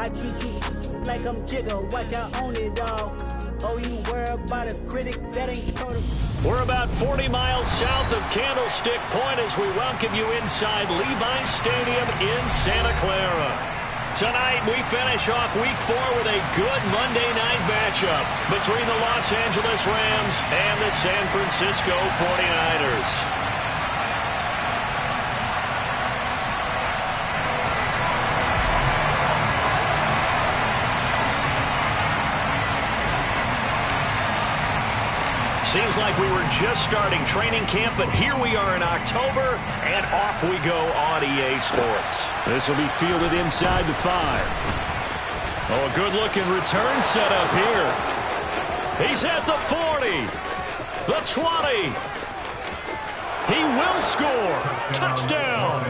I treat you like I'm Jigga. Watch, I own it all. Oh, you worry about a critic that ain't protocol. We're about 40 miles south of Candlestick Point as we welcome you inside Levi's Stadium in Santa Clara. Tonight, we finish off Week 4 with a good Monday night matchup between the Los Angeles Rams and the San Francisco 49ers. Seems like we were just starting training camp, but here we are in October, and off we go on EA Sports. This will be fielded inside the 5. Oh, a good-looking return set up here. He's at the 40, the 20. He will score. Touchdown.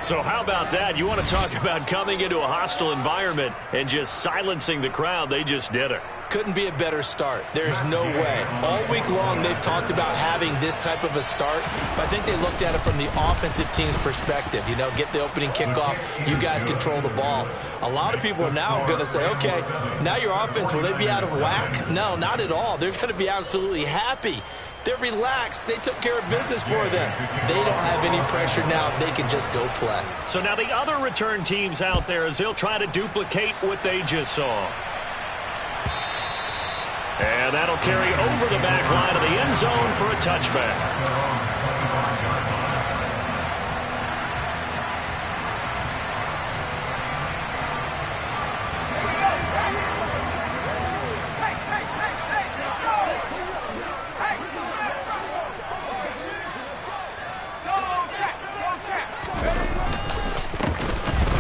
So how about that? You want to talk about coming into a hostile environment and just silencing the crowd? They just did it. Couldn't be a better start. There's no way. All week long, they've talked about having this type of a start, but I think they looked at it from the offensive team's perspective. You know, get the opening kickoff. You guys control the ball. A lot of people are now going to say, okay, now your offense, will they be out of whack? No, not at all. They're going to be absolutely happy. They're relaxed. They took care of business for them. They don't have any pressure now. They can just go play. So now the other return teams out there, as they'll try to duplicate what they just saw. And that'll carry over the back line of the end zone for a touchback.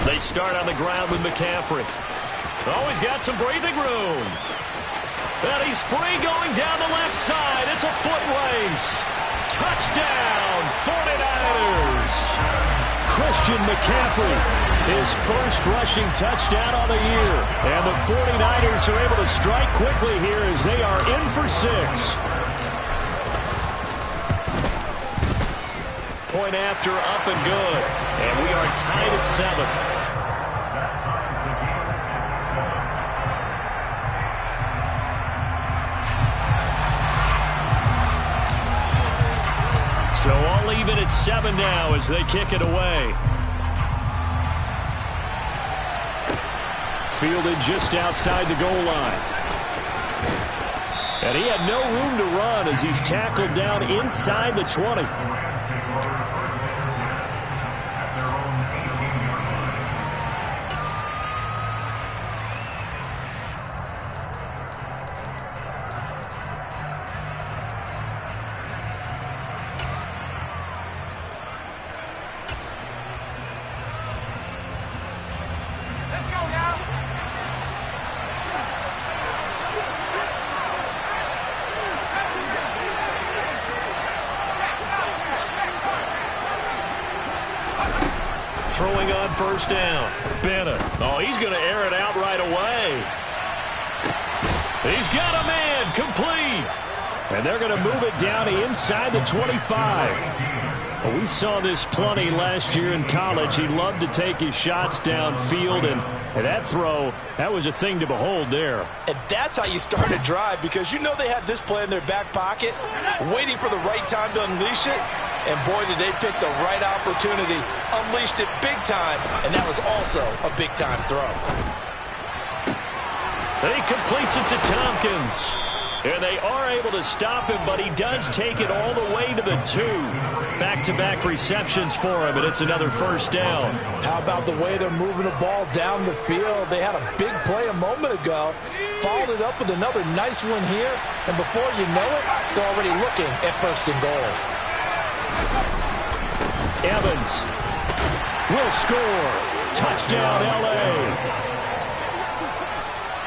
They start on the ground with McCaffrey. Oh, he's got some breathing room. And he's free going down the left side. It's a foot race. Touchdown, 49ers. Christian McCaffrey, his first rushing touchdown on the year. And the 49ers are able to strike quickly here as they are in for 6. Point after, up and good. And we are tied at 7. So all even at 7 now as they kick it away. Fielded just outside the goal line. And he had no room to run as he's tackled down inside the 20. Throwing on first down. Bennett. Oh, he's going to air it out right away. He's got a man. Complete. And they're going to move it down to inside the 25. Well, we saw this plenty last year in college. He loved to take his shots downfield, and that throw, that was a thing to behold there. And that's how you start a drive, because you know they had this play in their back pocket, waiting for the right time to unleash it. And boy, did they pick the right opportunity. Unleashed it big time, and that was also a big-time throw. He completes it to Tompkins. And they are able to stop him, but he does take it all the way to the 2. Back-to-back receptions for him, and it's another first down. How about the way they're moving the ball down the field? They had a big play a moment ago, followed it up with another nice one here, and before you know it, they're already looking at first and goal. Evans will score. Touchdown, L.A.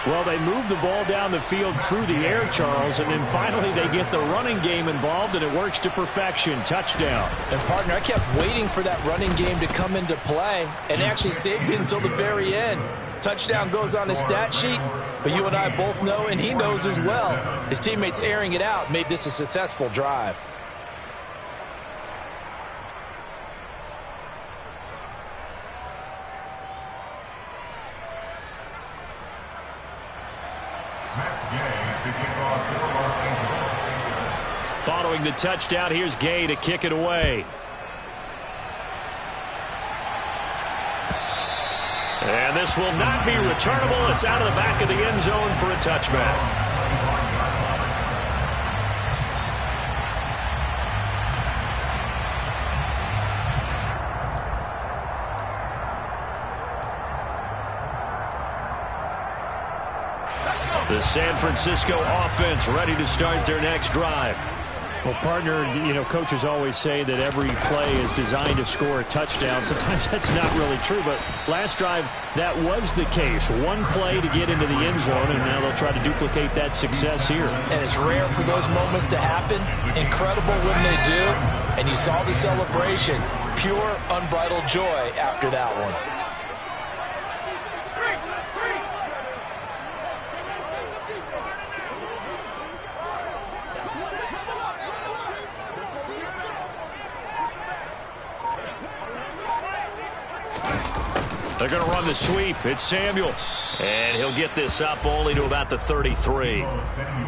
Well, they move the ball down the field through the air, Charles, and then finally they get the running game involved, and it works to perfection. Touchdown. And, partner, I kept waiting for that running game to come into play and actually saved it until the very end. Touchdown goes on his stat sheet, but you and I both know, and he knows as well, his teammates airing it out made this a successful drive. Following the touchdown, here's Gay to kick it away. And this will not be returnable. It's out of the back of the end zone for a touchback. The San Francisco offense ready to start their next drive. Well, partner, coaches always say that every play is designed to score a touchdown. Sometimes that's not really true, but last drive, that was the case. One play to get into the end zone, and now they'll try to duplicate that success here. And it's rare for those moments to happen. Incredible when they do. And you saw the celebration. Pure, unbridled joy after that one. They're going to run the sweep. It's Samuel. And he'll get this up only to about the 33.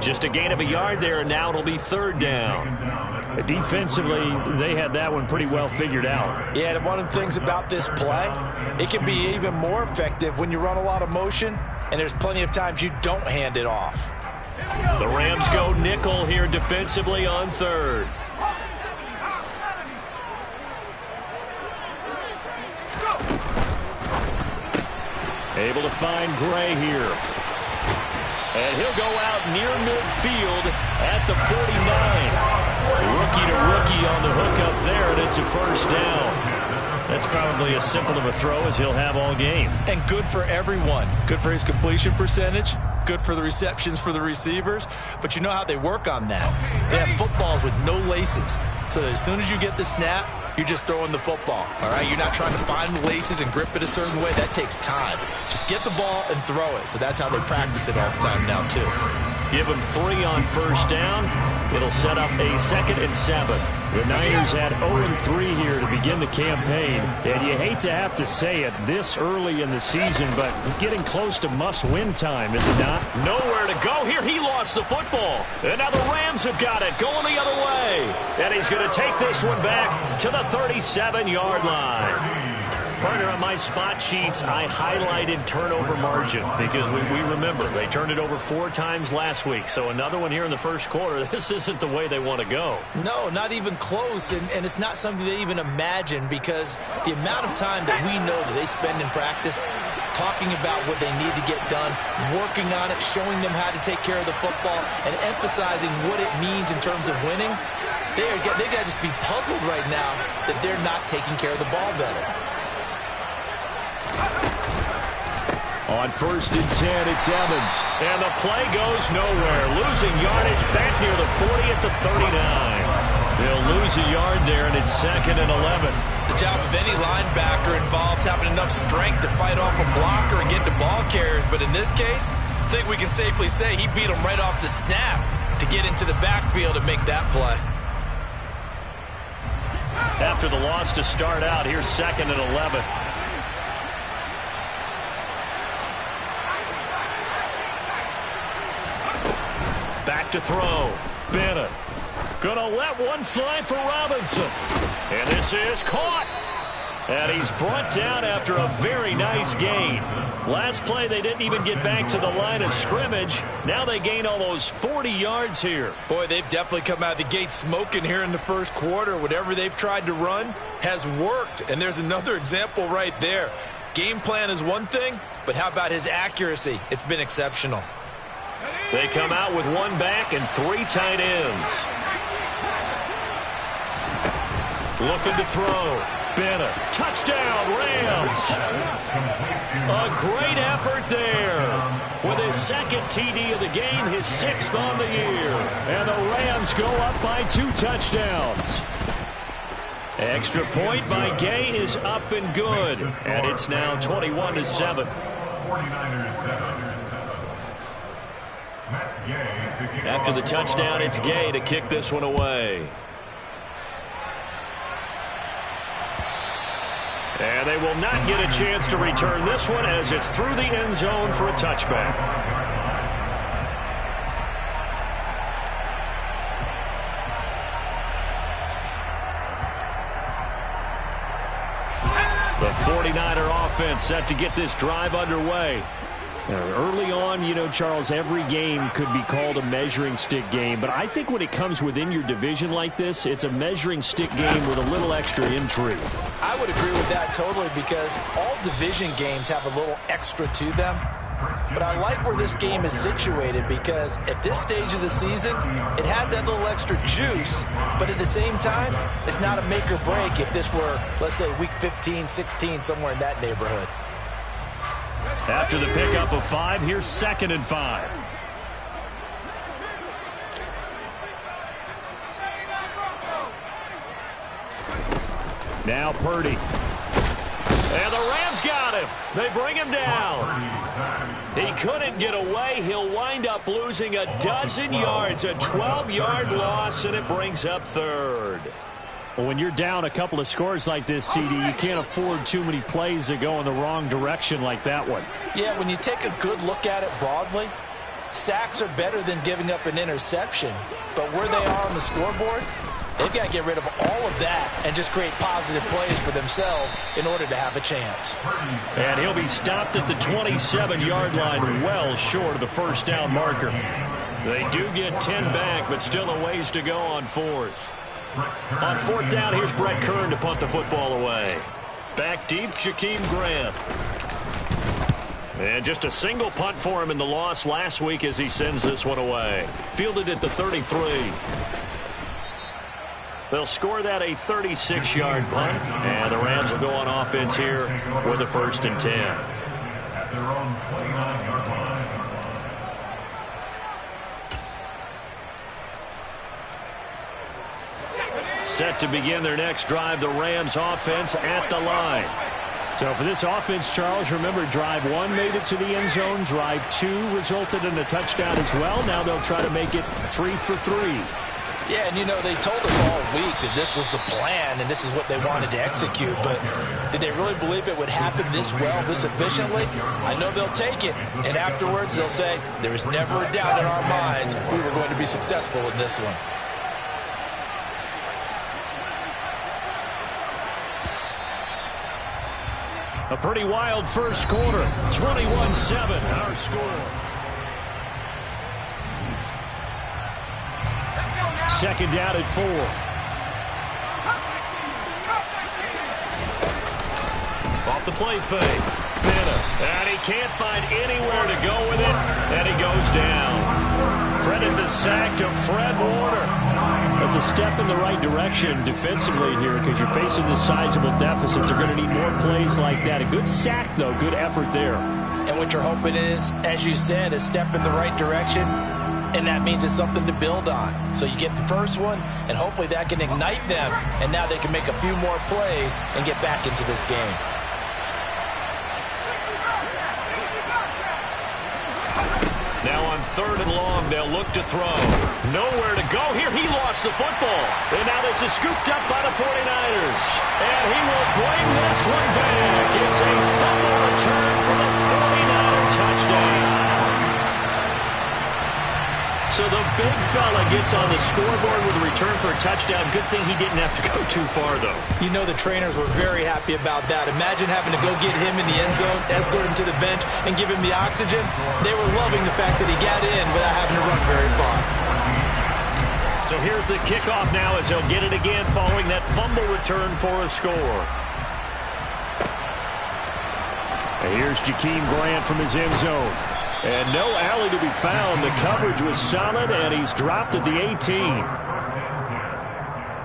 Just a gain of a yard there, and now it'll be third down. Defensively, they had that one pretty well figured out. Yeah, and one of the things about this play, it can be even more effective when you run a lot of motion, and there's plenty of times you don't hand it off. The Rams go nickel here defensively on third. Able to find Gray here. And he'll go out near midfield at the 49. Rookie to rookie on the hook up there, and it's a first down. That's probably as simple of a throw as he'll have all game. And good for everyone. Good for his completion percentage. Good for the receptions for the receivers. But you know how they work on that. They have footballs with no laces. So as soon as you get the snap, you're just throwing the football, all right? You're not trying to find the laces and grip it a certain way. That takes time. Just get the ball and throw it. So that's how they practice it all the time now, too. Give them 3 on first down. It'll set up a 2nd and 7. The Niners had 0-3 here to begin the campaign. And you hate to have to say it this early in the season, but getting close to must-win time, is it not? Nowhere to go here. He lost the football. And now the Rams have got it, going the other way. And he's going to take this one back to the 37-yard line. Partner, on my spot sheets, I highlighted turnover margin because we remember they turned it over 4 times last week. So another one here in the first quarter. This isn't the way they want to go. No, not even close. And it's not something they even imagine, because the amount of time that we know that they spend in practice talking about what they need to get done, working on it, showing them how to take care of the football, and emphasizing what it means in terms of winning, they got to just be puzzled right now that they're not taking care of the ball better. On 1st and 10, it's Evans. And the play goes nowhere. Losing yardage back near the 40 at the 39. They'll lose a yard there, and it's 2nd and 11. The job of any linebacker involves having enough strength to fight off a blocker and get to ball carriers. But in this case, I think we can safely say he beat him right off the snap to get into the backfield and make that play. After the loss to start out, here's 2nd and 11. Back to throw. Bennett. Gonna let one fly for Robinson. And this is caught. And he's brought down after a very nice gain. Last play, they didn't even get back to the line of scrimmage. Now they gain almost 40 yards here. Boy, they've definitely come out of the gate smoking here in the first quarter. Whatever they've tried to run has worked. And there's another example right there. Game plan is one thing, but how about his accuracy? It's been exceptional. They come out with 1 back and 3 tight ends. Looking to throw. Bennett. Touchdown, Rams. A great effort there. With his 2nd TD of the game, his 6th on the year. And the Rams go up by 2 touchdowns. Extra point by Gay is up and good. And it's now 21-7. After the touchdown, it's Gay to kick this one away. And they will not get a chance to return this one as it's through the end zone for a touchback. 49er offense set to get this drive underway. Early on, you know, Charles, every game could be called a measuring stick game. But I think when it comes within your division like this, it's a measuring stick game with a little extra intrigue. I would agree with that totally, because all division games have a little extra to them. But I like where this game is situated, because at this stage of the season, it has that little extra juice, but at the same time, it's not a make or break if this were, let's say, week 15, 16, somewhere in that neighborhood. After the pickup of 5, here's 2nd and 5. Now Purdy. And the Rams got him. They bring him down. He couldn't get away. He'll wind up losing a dozen yards, a 12-yard loss, and it brings up 3rd. Well, when you're down a couple of scores like this, CD, you can't afford too many plays that go in the wrong direction like that one. Yeah, when you take a good look at it broadly, sacks are better than giving up an interception. But where they are on the scoreboard, they've got to get rid of all of that and just create positive plays for themselves in order to have a chance. And he'll be stopped at the 27-yard line, well short of the first down marker. They do get 10 back, but still a ways to go on 4th. On 4th down, here's Brett Kern to punt the football away. Back deep, Jakeem Grant. And just a single punt for him in the loss last week as he sends this one away. Fielded at the 33. They'll score that a 36-yard punt, and the Rams will go on offense here with a 1st and 10. At their own 29-yard line. Set to begin their next drive, the Rams offense at the line. So for this offense, Charles, remember, drive 1 made it to the end zone. Drive 2 resulted in a touchdown as well. Now they'll try to make it 3 for 3. Yeah, and you know, they told us all week that this was the plan and this is what they wanted to execute, but did they really believe it would happen this well, this efficiently? I know they'll take it, and afterwards they'll say, there was never a doubt in our minds we were going to be successful in this one. A pretty wild first quarter. 21-7, our score. 2nd down at 4. Off the play fake. And he can't find anywhere to go with it, and he goes down. Credit the sack to Fred Warner. It's a step in the right direction defensively here, because you're facing this sizable deficit. They're going to need more plays like that. A good sack, though. Good effort there. And what you're hoping is, as you said, a step in the right direction, and that means it's something to build on. So you get the first one, and hopefully that can ignite them, and now they can make a few more plays and get back into this game. Now on 3rd and long, they'll look to throw. Nowhere to go here. He lost the football. And now this is scooped up by the 49ers. And he will bring this one back. It's a fumble return for the 49er touchdown. So the big fella gets on the scoreboard with a return for a touchdown. Good thing he didn't have to go too far, though. You know the trainers were very happy about that. Imagine having to go get him in the end zone, escort him to the bench, and give him the oxygen. They were loving the fact that he got in without having to run very far. So here's the kickoff now as he'll get it again following that fumble return for a score. And here's Jakeem Grant from his end zone. And no alley to be found. The coverage was solid, and he's dropped at the 18.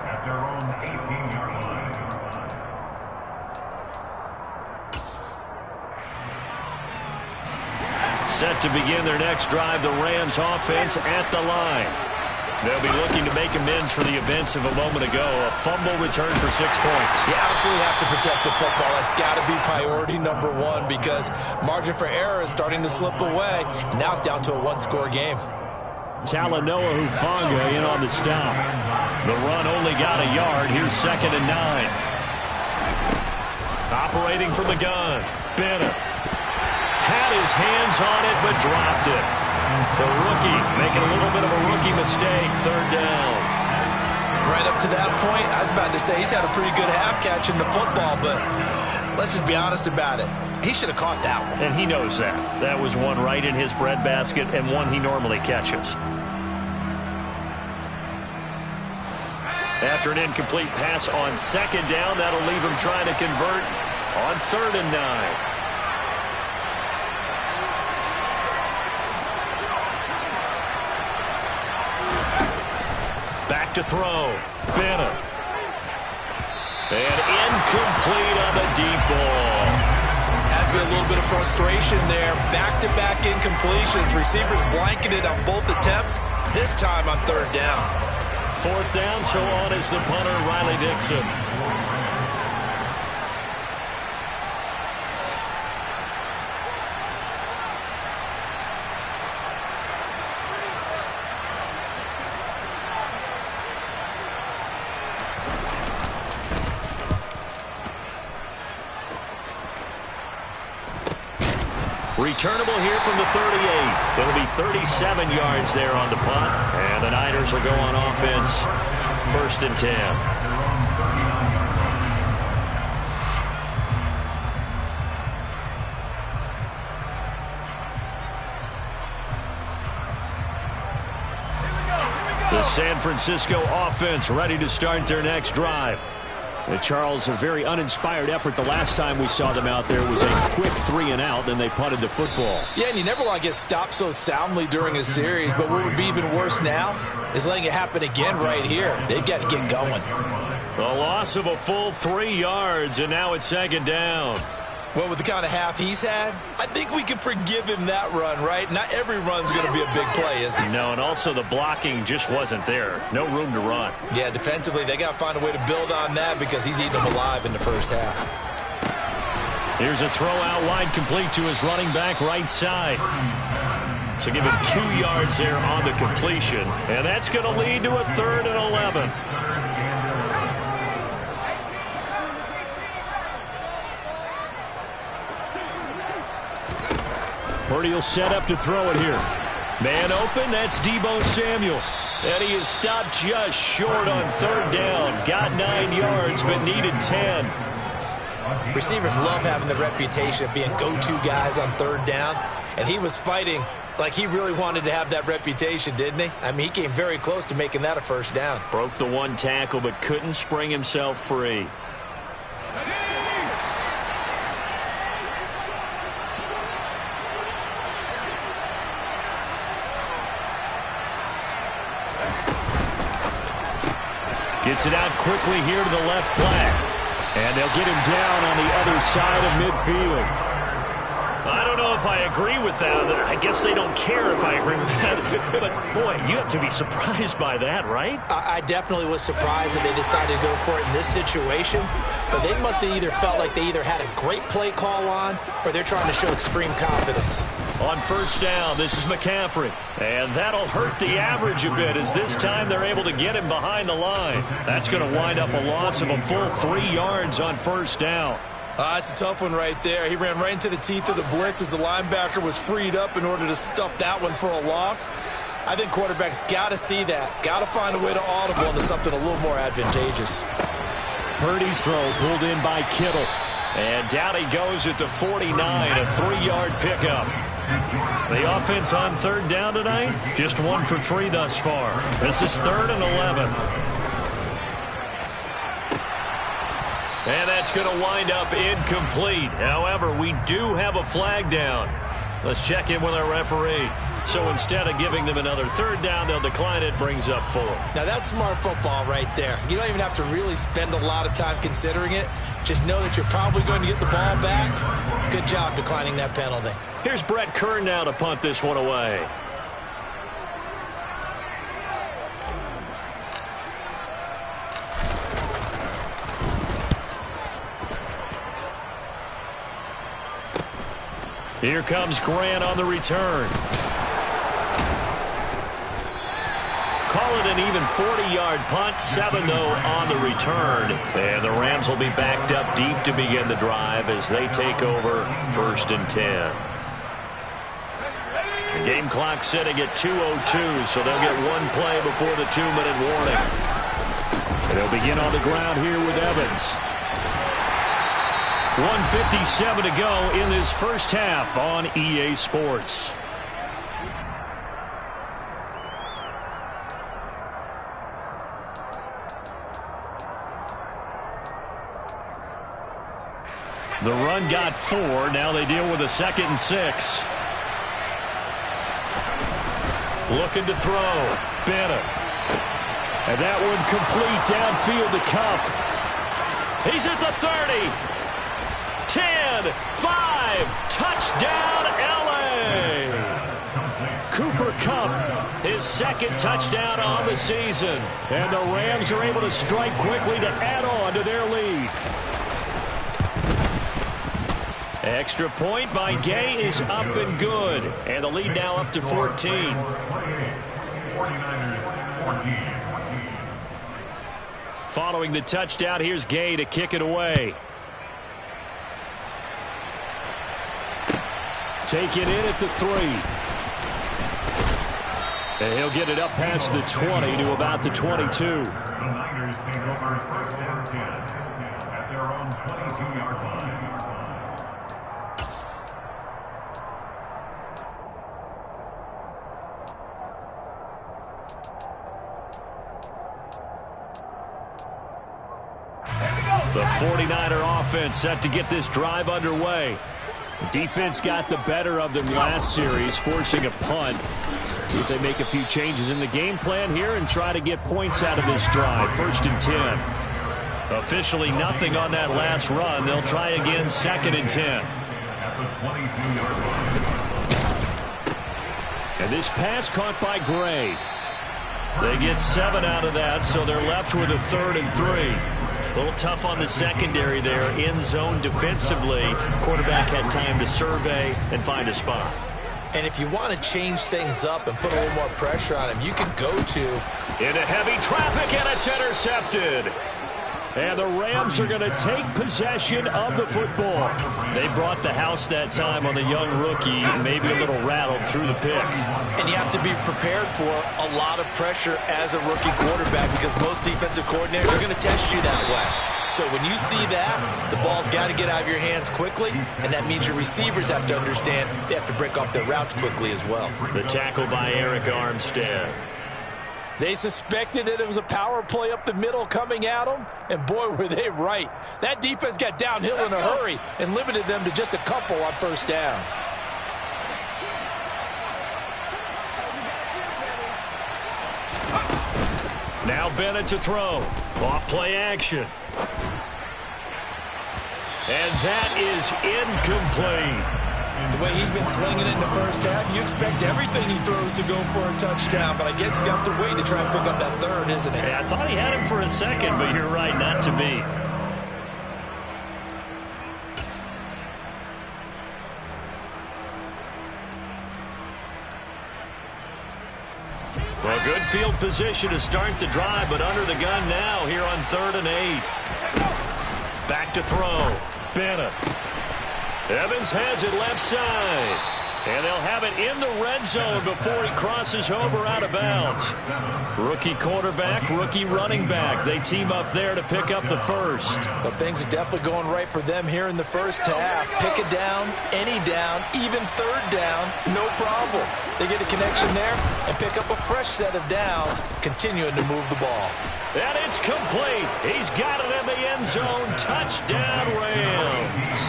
At their own 18-yard line. Set to begin their next drive, the Rams offense at the line. They'll be looking to make amends for the events of a moment ago. A fumble return for 6 points. You absolutely have to protect the football. That's got to be priority number 1, because margin for error is starting to slip away. And now it's down to a 1-score game. Talanoa Hufanga in on the stop. The run only got a yard. Here's 2nd and 9. Operating from the gun. Bennett had his hands on it but dropped it. The rookie making a little bit of a rookie mistake. 3rd down. Right up to that point, I was about to say he's had a pretty good half catching the football, but let's just be honest about it. He should have caught that one. And he knows that. That was one right in his breadbasket and one he normally catches. After an incomplete pass on second down, that'll leave him trying to convert on 3rd and 9. Back to throw. Bennett. And incomplete on the deep ball. Has been a little bit of frustration there. Back-to-back incompletions. Receivers blanketed on both attempts, this time on 3rd down. 4th down, so on is the punter, Riley Dixon. Returnable here from the 38. It'll be 37 yards there on the punt. And the Niners will go on offense. 1st and 10. The San Francisco offense ready to start their next drive. Charles, a very uninspired effort. The last time we saw them out there was a quick 3-and-out, then they punted the football. Yeah, and you never want to get stopped so soundly during a series, but what would be even worse now is letting it happen again right here. They've got to get going. The loss of a full 3 yards, and now it's 2nd down. Well, with the kind of half he's had, I think we can forgive him that run, right? Not every run's going to be a big play, is it? No, and also the blocking just wasn't there. No room to run. Yeah, defensively, they got to find a way to build on that because he's eating them alive in the first half. Here's a throw out wide, complete to his running back right side. So give him 2 yards there on the completion, and that's going to lead to a 3rd and 11. Purdy will set up to throw it here. Man open, that's Deebo Samuel. And he is stopped just short on 3rd down. Got 9 yards, but needed 10. Receivers love having the reputation of being go-to guys on 3rd down. And he was fighting like he really wanted to have that reputation, didn't he? I mean, he came very close to making that a 1st down. Broke the 1 tackle, but couldn't spring himself free. Gets it out quickly here to the left flat. And they'll get him down on the other side of midfield. I don't know if I agree with that. I guess they don't care if I agree with that. But, boy, you have to be surprised by that, right? I definitely was surprised that they decided to go for it in this situation. But they must have either felt like they either had a great play call on or they're trying to show extreme confidence. On 1st down, this is McCaffrey. And that'll hurt the average a bit as this time they're able to get him behind the line. That's going to wind up a loss of a full 3 yards on 1st down. It's a tough one right there. He ran right into the teeth of the blitz as the linebacker was freed up in order to stuff that one for a loss. I think quarterbacks got to see that. Got to find a way to audible into something a little more advantageous. Purdy's throw pulled in by Kittle. And down he goes at the 49, a 3-yard pickup. The offense on 3rd down tonight, just 1 for 3 thus far. This is 3rd and 11. And that's going to wind up incomplete. However, we do have a flag down. Let's check in with our referee. So instead of giving them another 3rd down, they'll decline it, brings up 4. Now that's smart football right there. You don't even have to really spend a lot of time considering it. Just know that you're probably going to get the ball back. Good job declining that penalty. Here's Brett Kern now to punt this one away. Here comes Grant on the return. Call it an even 40-yard punt, 7 though on the return. And the Rams will be backed up deep to begin the drive as they take over 1st and 10. The game clock sitting at 2:02, so they'll get 1 play before the 2-minute warning. And they'll begin on the ground here with Evans. 1:57 to go in this first half on EA Sports. The run got 4. Now they deal with a 2nd and 6. Looking to throw. Bennett. And that one complete downfield to Cup. He's at the 30. 10, 5, touchdown LA. Cooper Kupp, his 2nd touchdown on the season. And the Rams are able to strike quickly to add on to their lead. Extra point by Gay is up and good. And the lead now up to 14. 49ers 14. Following the touchdown, here's Gay to kick it away. Take it in at the 3. And he'll get it up past the 20 to about the 22. The Niners take over 1st and 10 at their own 22-yard line. The 49er offense set to get this drive underway. Defense got the better of them last series, forcing a punt. See if they make a few changes in the game plan here and try to get points out of this drive. 1st and 10. Officially nothing on that last run. They'll try again 2nd and 10. At the 22-yard line. And this pass caught by Gray. They get 7 out of that, so they're left with a 3rd and 3. A little tough on the secondary there, in zone defensively. Quarterback had time to survey and find a spot. And if you want to change things up and put a little more pressure on him, you can go to into heavy traffic, and it's intercepted. And the Rams are going to take possession of the football. They brought the house that time on the young rookie, maybe a little rattled through the pick. And you have to be prepared for a lot of pressure as a rookie quarterback because most defensive coordinators are going to test you that way. So when you see that, the ball's got to get out of your hands quickly, and that means your receivers have to understand they have to break off their routes quickly as well. The tackle by Eric Armstead. They suspected that it was a power play up the middle coming at them, and boy, were they right. That defense got downhill in a hurry and limited them to just a couple on 1st down. Now Bennett to throw. Off play action. And that is incomplete. The way he's been slinging it in the 1st half, you expect everything he throws to go for a touchdown, but I guess he's going to have to wait to try and pick up that 3rd, isn't it? Hey, I thought he had him for a second, but you're right, not to me. Well, good field position to start the drive, but under the gun now here on 3rd and 8. Back to throw. Bennett. Evans has it left side. And they'll have it in the red zone before he crosses over out of bounds. Rookie quarterback, rookie running back. They team up there to pick up the 1st. But things are definitely going right for them here in the 1st half. Pick a down, any down, even 3rd down, no problem. They get a connection there and pick up a fresh set of downs, continuing to move the ball. And it's complete. He's got it in the end zone. Touchdown, Rams.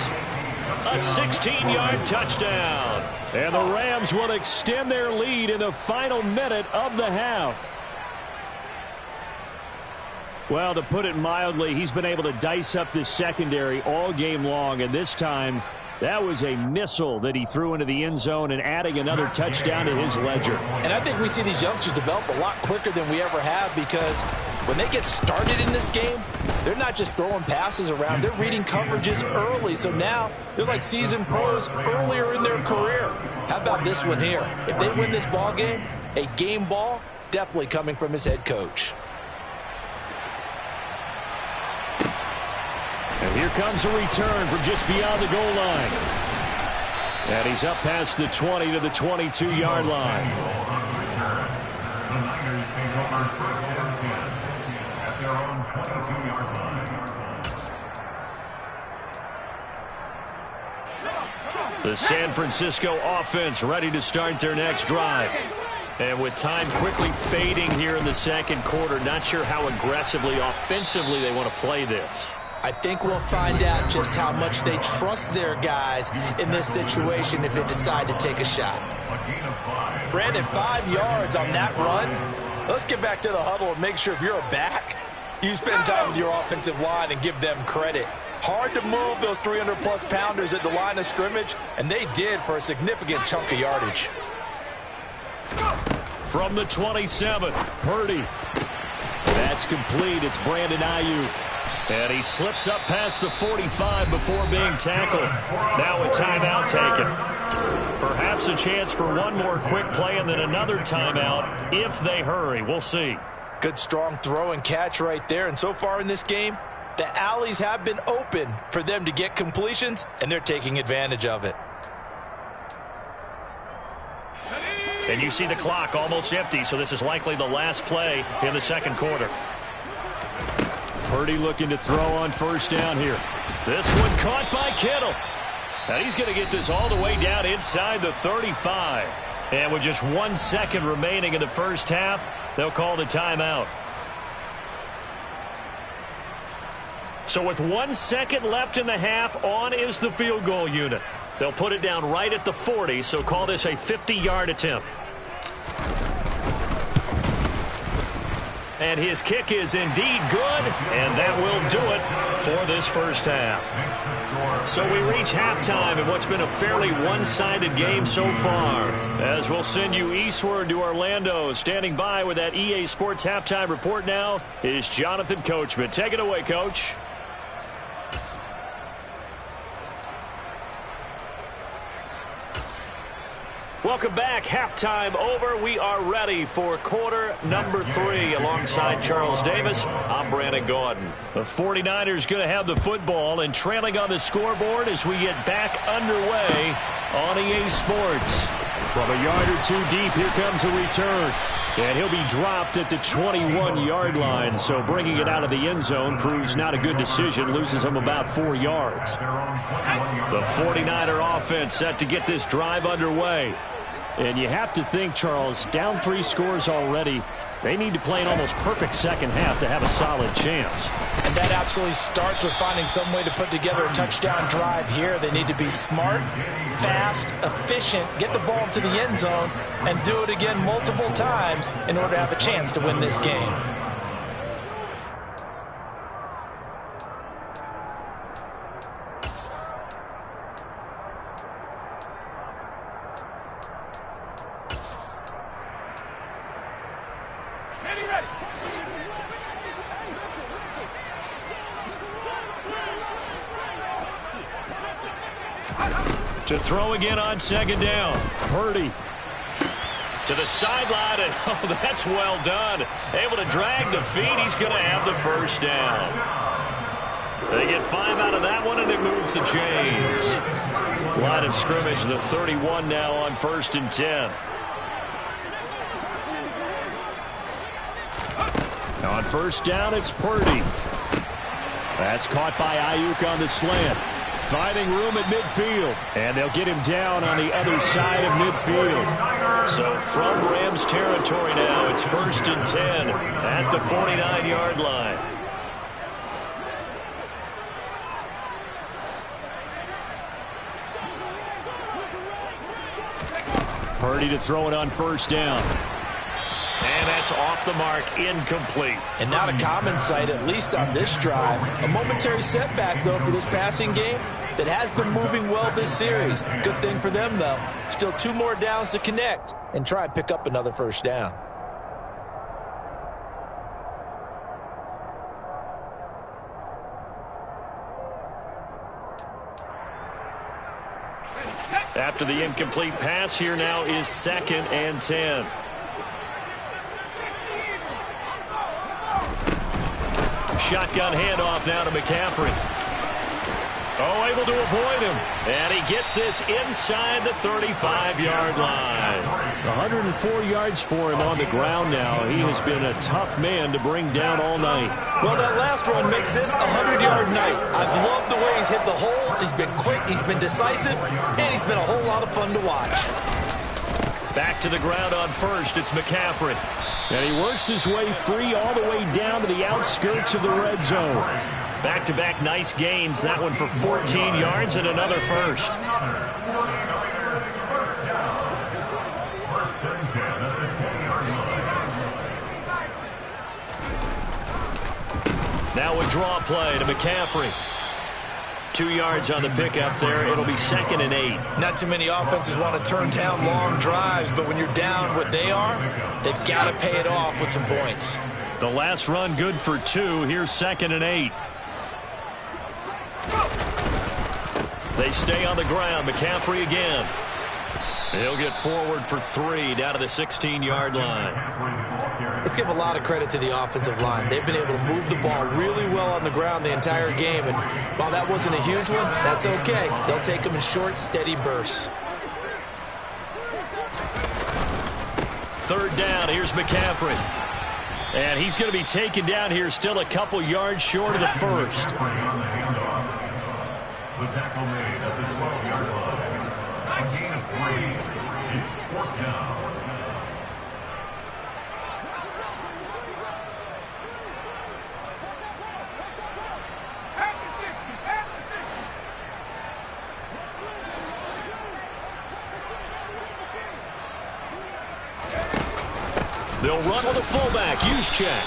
A 16-yard touchdown. And the Rams will extend their lead in the final minute of the half. Well, to put it mildly, he's been able to dice up this secondary all game long, and this time that was a missile that he threw into the end zone and adding another touchdown to his ledger. And I think we see these youngsters develop a lot quicker than we ever have because when they get started in this game, they're not just throwing passes around. They're reading coverages early. So now they're like seasoned pros earlier in their career. How about this one here? If they win this ball game, a game ball definitely coming from his head coach. And here comes a return from just beyond the goal line. And he's up past the 20 to the 22-yard line. The Niners take over 1st and 10 at their own 22-yard line. The San Francisco offense ready to start their next drive. And with time quickly fading here in the second quarter, not sure how aggressively, offensively they want to play this. I think we'll find out just how much they trust their guys in this situation if they decide to take a shot. Brandon, 5 yards on that run. Let's get back to the huddle and make sure if you're a back, you spend time with your offensive line and give them credit. Hard to move those 300-plus pounders at the line of scrimmage, and they did for a significant chunk of yardage. From the 27, Purdy. That's complete. It's Brandon Ayuk. And he slips up past the 45 before being tackled. Now a timeout taken. Perhaps a chance for one more quick play and then another timeout if they hurry. We'll see. Good strong throw and catch right there. And so far in this game, the alleys have been open for them to get completions, and they're taking advantage of it. And you see the clock almost empty, so this is likely the last play in the second quarter. Purdy looking to throw on first down here. This one caught by Kittle. And he's going to get this all the way down inside the 35. And with just 1 second remaining in the first half, they'll call the timeout. So with 1 second left in the half, on is the field goal unit. They'll put it down right at the 40, so call this a 50-yard attempt. And his kick is indeed good, and that will do it for this first half. So we reach halftime in what's been a fairly one-sided game so far. As we'll send you eastward to Orlando. Standing by with that EA Sports halftime report now is Jonathan Coachman. Take it away, Coach. Welcome back. Halftime over. We are ready for quarter number 3. Alongside Charles Davis, I'm Brandon Gaudin. The 49ers going to have the football and trailing on the scoreboard as we get back underway on EA Sports. From a yard or two deep, here comes a return. And he'll be dropped at the 21-yard line. So bringing it out of the end zone proves not a good decision. Loses him about 4 yards. The 49er offense set to get this drive underway. And you have to think, Charles, down 3 scores already. They need to play an almost perfect second half to have a solid chance. And that absolutely starts with finding some way to put together a touchdown drive here. They need to be smart, fast, efficient, get the ball to the end zone, and do it again multiple times in order to have a chance to win this game. To throw again on second down. Purdy to the sideline, and oh, that's well done. Able to drag the feet. He's going to have the first down. They get 5 out of that one, and it moves the chains. Line of scrimmage, the 31 now on 1st and 10. On first down, it's Purdy. That's caught by Ayuk on the slant. Finding room at midfield. And they'll get him down on the other side of midfield. So from Rams territory now, it's 1st and 10 at the 49-yard line. Purdy to throw it on first down. And that's off the mark, incomplete. And not a common sight, at least on this drive. A momentary setback, though, for this passing game that has been moving well this series. Good thing for them, though. Still 2 more downs to connect and try and pick up another first down. After the incomplete pass, here now is 2nd and 10. Shotgun handoff now to McCaffrey. Oh, able to avoid him. And he gets this inside the 35-yard line. 104 yards for him on the ground now. He has been a tough man to bring down all night. Well, that last run makes this a 100-yard night. I've loved the way he's hit the holes. He's been quick, he's been decisive, and he's been a whole lot of fun to watch. Back to the ground on first. It's McCaffrey. And he works his way free all the way down to the outskirts of the red zone. Back-to-back nice gains. That one for 14 yards and another first. Now a draw play to McCaffrey. 2 yards on the pickup there. It'll be 2nd and 8. Not too many offenses want to turn down long drives, but when you're down what they are, they've got to pay it off with some points. The last run good for 2. Here's 2nd and 8. They stay on the ground. McCaffrey again. He'll get forward for 3 down to the 16-yard line. Let's give a lot of credit to the offensive line. They've been able to move the ball really well on the ground the entire game. And while that wasn't a huge one, that's okay. They'll take them in short, steady bursts. 3rd down. Here's McCaffrey. And he's going to be taken down here still a couple yards short of the first. The tackle made at the 12-yard line. A gain of 3. It's 4th down. They'll run with a fullback. Juszczyk.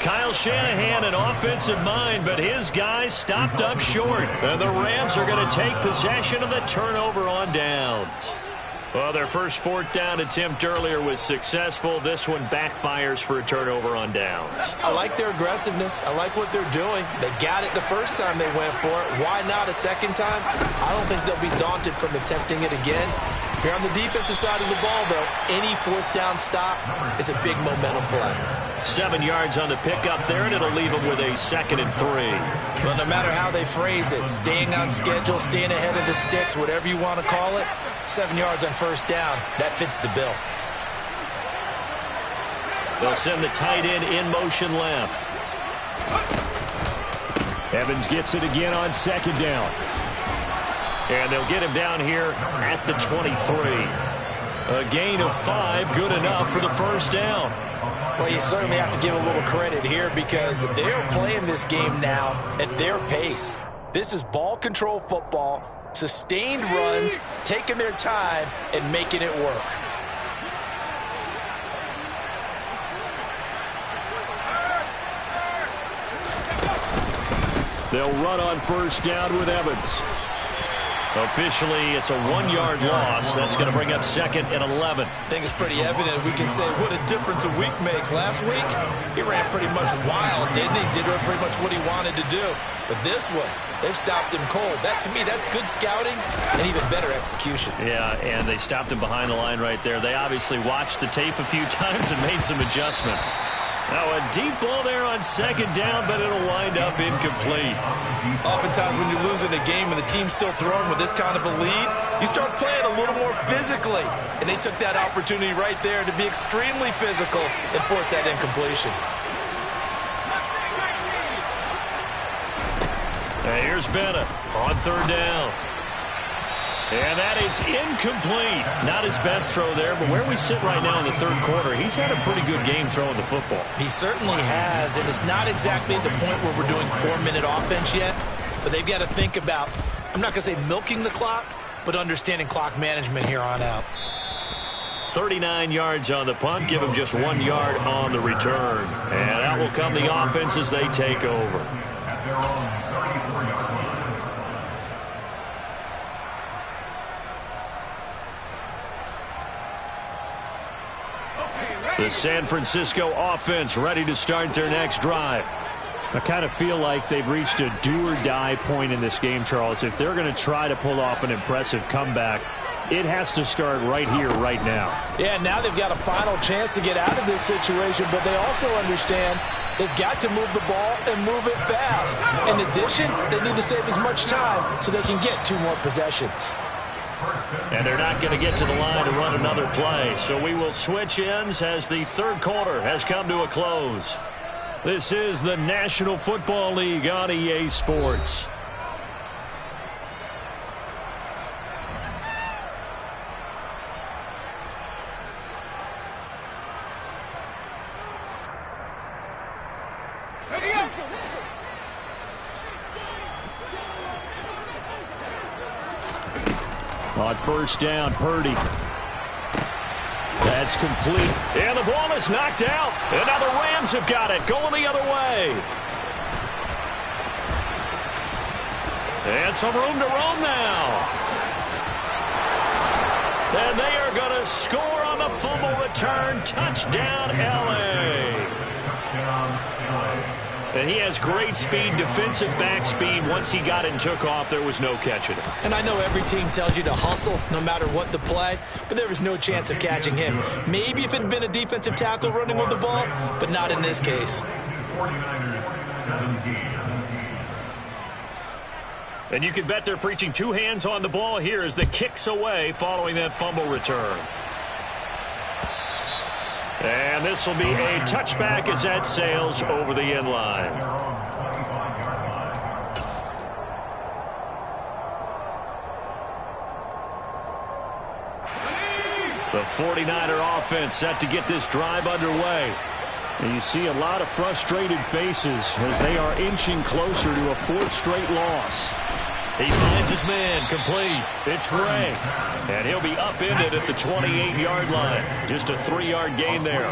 Kyle Shanahan, an offensive mind, but his guys stopped up short. And the Rams are going to take possession of the turnover on downs. Well, their first 4th down attempt earlier was successful. This one backfires for a turnover on downs. I like their aggressiveness. I like what they're doing. They got it the first time they went for it. Why not a second time? I don't think they'll be daunted from attempting it again. If you're on the defensive side of the ball, though, any 4th down stop is a big momentum play. 7 yards on the pickup there, and it'll leave them with a 2nd and 3. Well, no matter how they phrase it, staying on schedule, staying ahead of the sticks, whatever you want to call it, 7 yards on 1st down, that fits the bill. They'll send the tight end in motion left. Evans gets it again on 2nd down. And they'll get him down here at the 23. A gain of 5, good enough for the 1st down. Well, you certainly have to give a little credit here because they're playing this game now at their pace. This is ball control football, sustained runs, taking their time, and making it work. They'll run on 1st down with Evans. Officially, it's a 1-yard loss. That's going to bring up 2nd and 11. I think it's pretty evident we can say what a difference a week makes. Last week, he ran pretty much wild, didn't he? Did pretty much what he wanted to do. But this one, they've stopped him cold. That, to me, that's good scouting and even better execution. Yeah, and they stopped him behind the line right there. They obviously watched the tape a few times and made some adjustments. Now a deep ball there on 2nd down, but it'll wind up incomplete. Oftentimes when you're losing a game and the team's still throwing with this kind of a lead, you start playing a little more physically. And they took that opportunity right there to be extremely physical and force that incompletion. And here's Bennett on 3rd down. And that is incomplete. Not his best throw there, but where we sit right now in the 3rd quarter, he's had a pretty good game throwing the football. He certainly has, and it's not exactly at the point where we're doing 4-minute offense yet, but they've got to think about, I'm not going to say milking the clock, but understanding clock management here on out. 39 yards on the punt, give him just 1 yard on the return. And out will come the offense as they take over. At their own 34-yard line. The San Francisco offense ready to start their next drive. I kind of feel like they've reached a do-or-die point in this game, Charles. If they're going to try to pull off an impressive comeback, It has to start right here, right now. Yeah, now they've got a final chance to get out of this situation, but they also understand they've got to move the ball and move it fast. In addition, they need to save as much time so they can get 2 more possessions. And they're not going to get to the line to run another play, so we will switch ends as the third quarter has come to a close. This is the National Football League on EA Sports. On first down, Purdy. That's complete. And the ball is knocked out. And now the Rams have got it, going the other way. And some room to roam now. And they are going to score on the fumble return. Touchdown, L.A. And he has great speed, defensive back speed. Once he got it and took off, there was no catching him. And I know every team tells you to hustle no matter what the play, but there was no chance of catching him. Maybe if it had been a defensive tackle running with the ball, but not in this case. 49ers 17. And you can bet they're preaching 2 hands on the ball here as the kick's away following that fumble return. And this will be a touchback as that sails over the end line. The 49er offense set to get this drive underway. And you see a lot of frustrated faces as they are inching closer to a 4th straight loss. He finds his man, complete. It's Gray. And he'll be upended at the 28-yard line. Just a 3-yard gain there.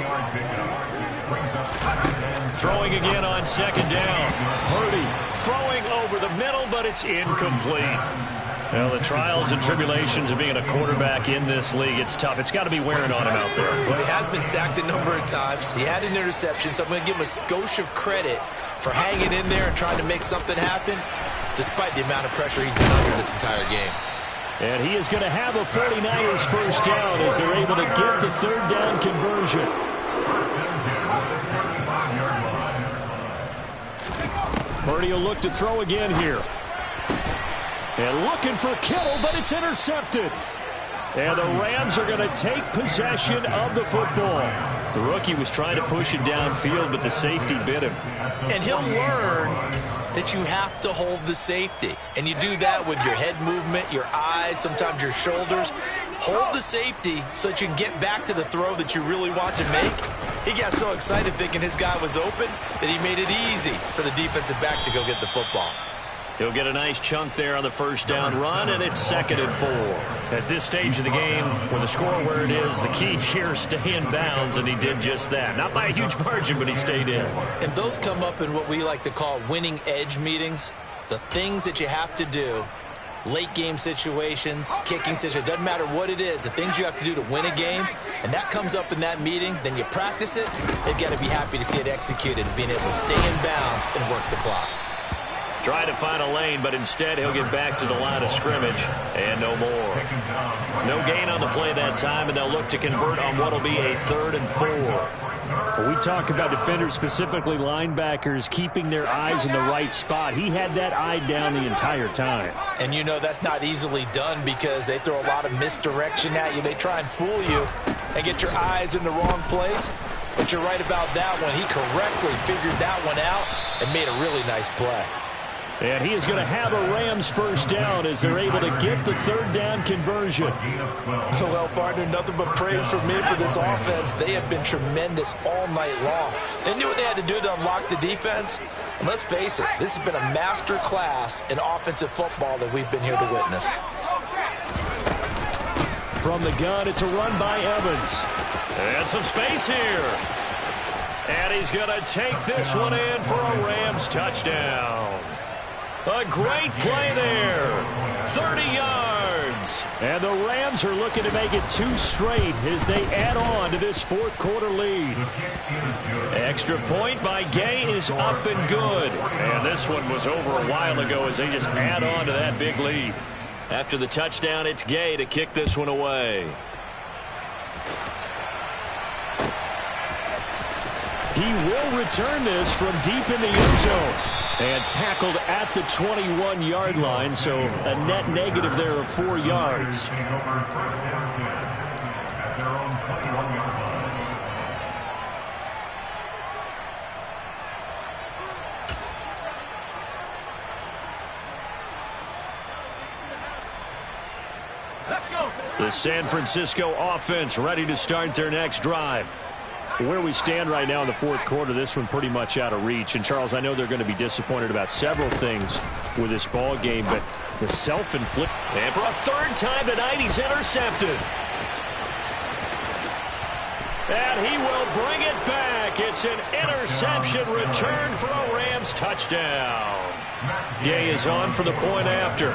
Throwing again on second down. Purdy throwing over the middle, but it's incomplete. Well, the trials and tribulations of being a quarterback in this league, it's tough. It's got to be wearing on him out there. Well, he has been sacked a number of times. He had an interception, so I'm going to give him a skosh of credit for hanging in there and trying to make something happen, despite the amount of pressure he's been under this entire game. And he is going to have a 49ers first down as they're able to get the 3rd down conversion. Purdy will look to throw again here. And looking for Kittle, but it's intercepted. And the Rams are going to take possession of the football. The rookie was trying to push it downfield, but the safety bit him. And he'll learn that you have to hold the safety. And you do that with your head movement, your eyes, sometimes your shoulders. Hold the safety so that you can get back to the throw that you really want to make. He got so excited thinking his guy was open that he made it easy for the defensive back to go get the football. He'll get a nice chunk there on the first down run, and it's 2nd and 4. At this stage of the game, with the score where it is, the key here is stay in bounds, and he did just that. Not by a huge margin, but he stayed in. And those come up in what we like to call winning edge meetings. The things that you have to do, late game situations, kicking situations, doesn't matter what it is, the things you have to do to win a game, and that comes up in that meeting, then you practice it, they've got to be happy to see it executed and being able to stay in bounds and work the clock. Trying to find a lane, but instead he'll get back to the line of scrimmage and no more. No gain on the play that time, and they'll look to convert on what will be a 3rd and 4. We talk about defenders, specifically linebackers, keeping their eyes in the right spot. He had that eye down the entire time. And you know that's not easily done because they throw a lot of misdirection at you. They try and fool you and get your eyes in the wrong place. But you're right about that one. He correctly figured that one out and made a really nice play. And he is going to have a Rams first down as they're able to get the 3rd down conversion. Well, partner, nothing but praise for me for this offense. They have been tremendous all night long. They knew what they had to do to unlock the defense. And let's face it, this has been a master class in offensive football that we've been here to witness. From the gun, it's a run by Evans. And some space here. And he's going to take this one in for a Rams touchdown. A great play there. 30 yards. And the Rams are looking to make it 2 straight as they add on to this 4th quarter lead. Extra point by Gay is up and good. And this one was over a while ago as they just add on to that big lead. After the touchdown, it's Gay to kick this one away. He will return this from deep in the end zone. And tackled at the 21-yard line, so a net negative there of 4 yards. Taking over first down 10 at their own 21-yard line. The San Francisco offense ready to start their next drive. Where we stand right now in the fourth quarter, this one pretty much out of reach. And, Charles, I know they're going to be disappointed about several things with this ball game, but the self-inflicted. And for a third time tonight, he's intercepted. And he will bring it back. It's an interception return for a Rams touchdown. Gay is on for the point after.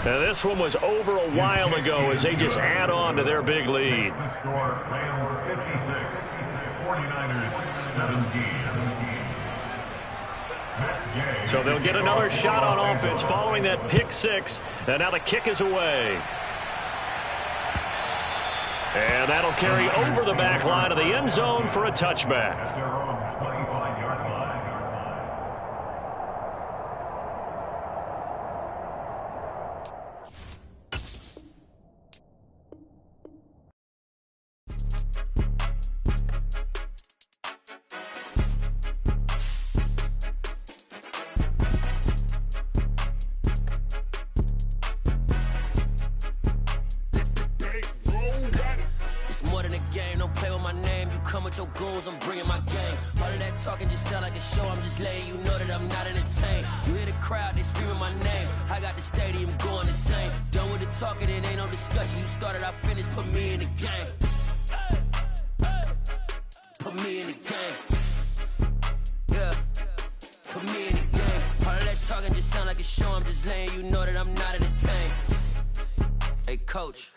Now, this one was over a while ago as they just add on to their big lead. The score, Rams 56, 49ers 17. So they'll get another shot on offense following that pick six. And now the kick is away. And that'll carry over the back line of the end zone for a touchback. Your goals, I'm bringing my game. All of that talking just sound like a show. I'm just letting you know that I'm not entertained. You hear the crowd, they screaming my name. I got the stadium going insane. Done with the talking, it ain't no discussion. You started, I finished, put me in the game. Put me in the game. Yeah, put me in the game. All of that talking just sound like a show. I'm just letting you know that I'm not entertained. Hey, coach.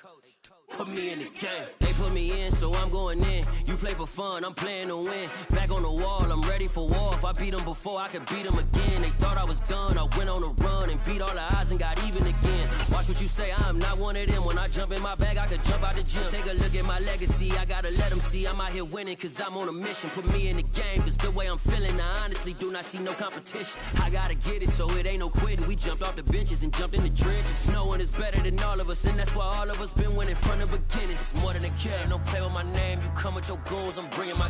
Put me in the game. They put me in, so I'm going in. You play for fun, I'm playing to win. Back on the wall, I'm ready for war. If I beat them before, I could beat them again. They thought I was done, I went on a run and beat all the odds and got even again. Watch what you say, I'm not one of them. When I jump in my bag, I could jump out the gym. Take a look at my legacy, I gotta let them see I'm out here winning, cause I'm on a mission. Put me in the game, cause the way I'm feeling, I honestly do not see no competition. I gotta get it, so it ain't no quitting. We jumped off the benches and jumped in the trenches. No one is better than all of us, and that's why all of us been winning from the beginning. It's more than a game, don't play with my name. You come with your goals, I'm bringing my